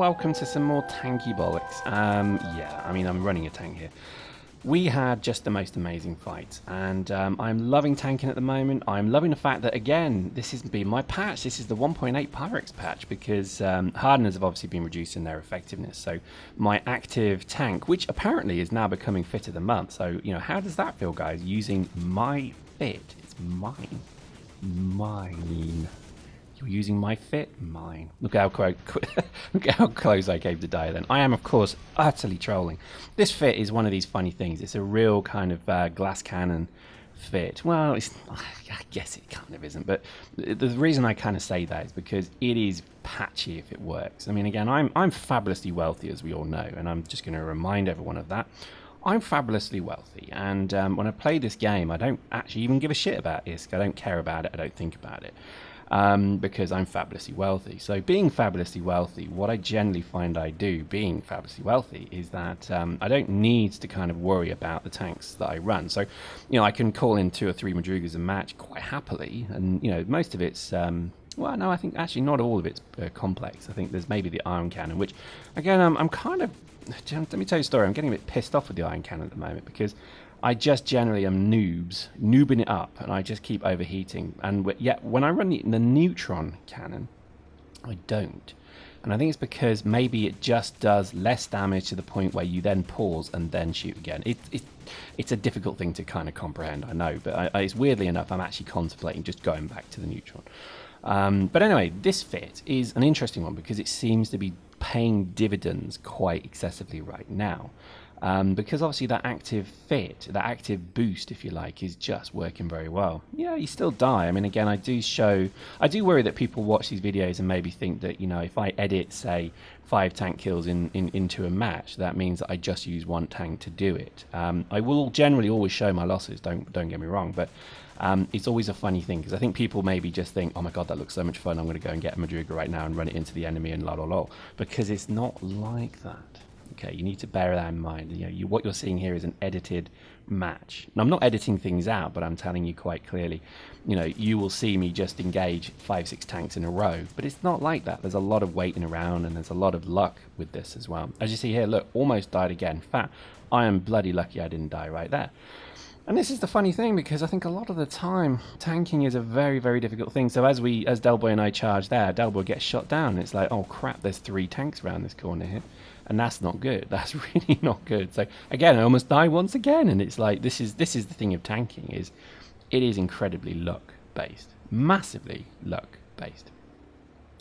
welcome to some more tanky bollocks. Yeah, I mean, I'm running a tank here. We had just the most amazing fight, and I'm loving tanking at the moment. I'm loving the fact that, again, this isn't been my patch. This is the 1.8 Pyrex patch, because hardeners have obviously been reducing their effectiveness. So my active tank, which apparently is now becoming fit of the month. So, you know, how does that feel, guys? Using my fit. It's mine. Mine. You're using my fit? Mine. Look how look how close I came to die then. I am, of course, utterly trolling. This fit is one of these funny things. It's a real kind of glass cannon fit. Well, I guess it kind of isn't, but the reason I kind of say that is because it is patchy if it works. I mean, again, I'm fabulously wealthy, as we all know, and I'm just going to remind everyone of that. I'm fabulously wealthy, and when I play this game, I don't actually even give a shit about ISK. I don't care about it. I don't think about it. Because I'm fabulously wealthy. So being fabulously wealthy, what I generally find I do being fabulously wealthy is that I don't need to kind of worry about the tanks that I run. So, you know, I can call in 2 or 3 Madrugas a match quite happily, and, you know, most of it's well, no, I think actually not all of it's complex. I think there's maybe the iron cannon, which, again, I'm kind of, let me tell you a story. I'm getting a bit pissed off with the iron cannon at the moment, because I just generally am noobing it up, and I just keep overheating. And yet, when I run the neutron cannon, I don't. And I think it's because maybe it just does less damage to the point where you then pause and then shoot again. It's a difficult thing to kind of comprehend, I know, but it's weirdly enough, I'm actually contemplating just going back to the neutron. But anyway, this fit is an interesting one because it seems to be paying dividends quite excessively right now. Because obviously that active fit, that active boost, if you like, is just working very well. Yeah, you still die. I mean, again, I do worry that people watch these videos and maybe think that, you know, if I edit, say, 5 tank kills into a match, that means that I just use 1 tank to do it. I will generally always show my losses, don't get me wrong, but it's always a funny thing, because I think people maybe just think, oh my god, that looks so much fun, I'm going to go and get a Madruga right now and run it into the enemy and because it's not like that. Okay, you need to bear that in mind. You know, what you're seeing here is an edited match. And I'm not editing things out, but I'm telling you quite clearly, you know, you will see me just engage 5-6 tanks in a row, but it's not like that. There's a lot of waiting around, and there's a lot of luck with this as well. As you see here, look, almost died again. In fact, I am bloody lucky I didn't die right there. And this is the funny thing, because I think a lot of the time tanking is a very, very difficult thing. So as Delboy and I charge there, Delboy gets shot down. It's like, oh crap, there's 3 tanks around this corner here. And that's not good. That's really not good. So again, I almost die once again, and it's like this is the thing of tanking, is it is incredibly luck based, massively luck based.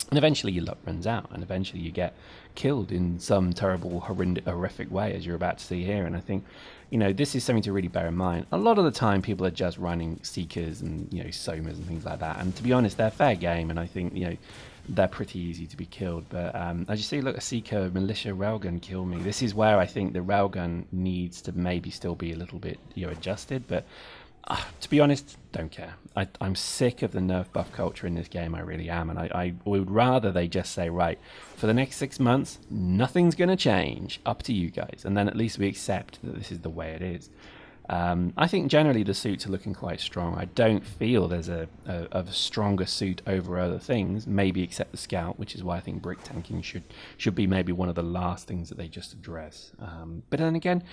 And eventually your luck runs out, and eventually you get killed in some terrible, horrific way, as you're about to see here. And I think, you know, this is something to really bear in mind. A lot of the time people are just running Seekers and, you know, Somas and things like that. And to be honest, they're fair game, and I think, you know, they're pretty easy to be killed. But as you see, look, a Seeker militia railgun killed me. This is where I think the railgun needs to maybe still be a little bit, you know, adjusted. But to be honest, don't care. I'm sick of the nerf buff culture in this game. I really am. And I would rather they just say, right, for the next 6 months, nothing's going to change. Up to you guys. And then at least we accept that this is the way it is. I think generally the suits are looking quite strong. I don't feel there's a stronger suit over other things, maybe except the scout, which is why I think brick tanking should be maybe one of the last things that they just address. But then again,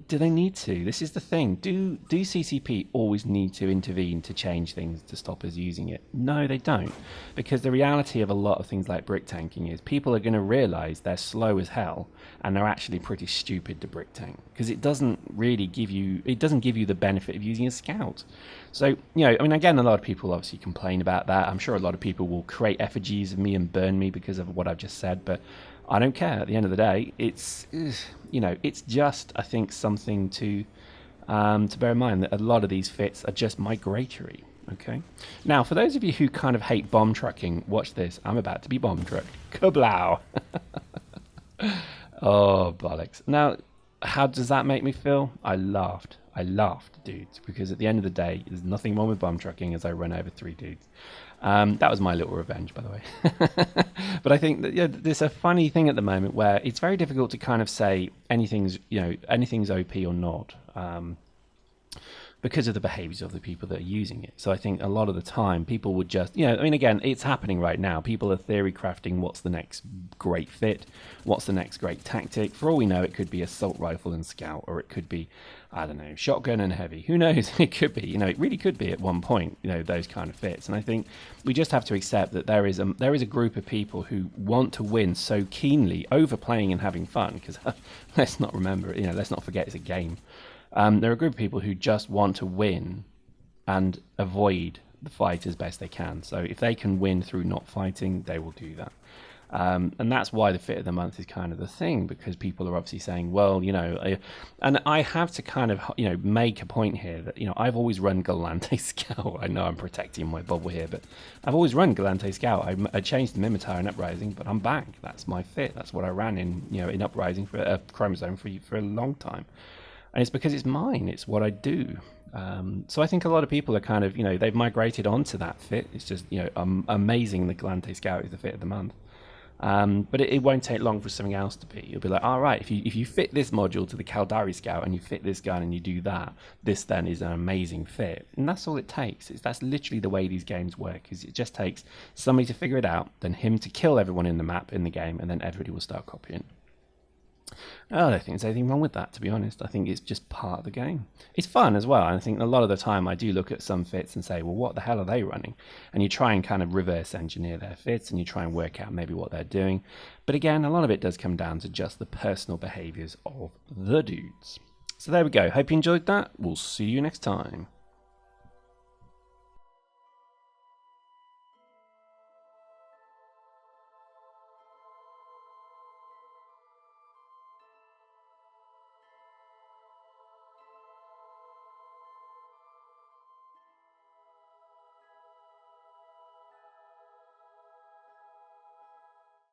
do they need to? This is the thing. Do CCP always need to intervene to change things to stop us using it? No, they don't. Because the reality of a lot of things like brick tanking is people are going to realise they're slow as hell, and they're actually pretty stupid to brick tank, because it doesn't really give you the benefit of using a scout. So, you know, I mean, again, a lot of people obviously complain about that. I'm sure a lot of people will create effigies of me and burn me because of what I've just said, but I don't care. At the end of the day, it's, you know, it's just, I think, something to bear in mind, that a lot of these fits are just migratory. Okay. Now, for those of you who kind of hate bomb trucking, watch this. I'm about to be bomb trucked. Kablow. Oh, bollocks. Now, how does that make me feel? I laughed, dudes, because at the end of the day, there's nothing wrong with bomb trucking as I run over 3 dudes. That was my little revenge, by the way. But I think that, yeah, there's a funny thing at the moment where it's very difficult to kind of say anything's OP or not. because of the behaviors of the people that are using it. So I think a lot of the time people would just, I mean, again, it's happening right now. People are theory crafting what's the next great fit, what's the next great tactic. For all we know, it could be assault rifle and scout, or it could be, I don't know, shotgun and heavy. Who knows? It could be, it really could be at one point, those kind of fits. And I think we just have to accept that there is a group of people who want to win so keenly over playing and having fun, because let's not forget it's a game. There are a group of people who just want to win and avoid the fight as best they can. So if they can win through not fighting, they will do that. And that's why the fit of the month is kind of the thing, because people are obviously saying, well, and I have to kind of, make a point here that, I've always run Galactic Scout. I know I'm protecting my bubble here, but I've always run Galactic Scout. I changed the Mimitar in Uprising, but I'm back. That's my fit. That's what I ran in Uprising for a Chromosome for a long time. And it's because it's mine. It's what I do. So I think a lot of people are kind of, they've migrated onto that fit. It's just, amazing the Galactic Scout is the fit of the month. But it won't take long for something else to be. You'll be like, all right, if you fit this module to the Caldari Scout and you fit this gun and you do that, this then is an amazing fit. And that's all it takes. That's literally the way these games work. Is it just takes somebody to figure it out, then him to kill everyone in the map, in the game, and then everybody will start copying. I don't think there's anything wrong with that, to be honest. I think it's just part of the game. It's fun as well. And I think a lot of the time I do look at some fits and say, well, what the hell are they running? And you try and kind of reverse engineer their fits and you try and work out maybe what they're doing. But again, a lot of it does come down to just the personal behaviors of the dudes. So there we go. Hope you enjoyed that. We'll see you next time.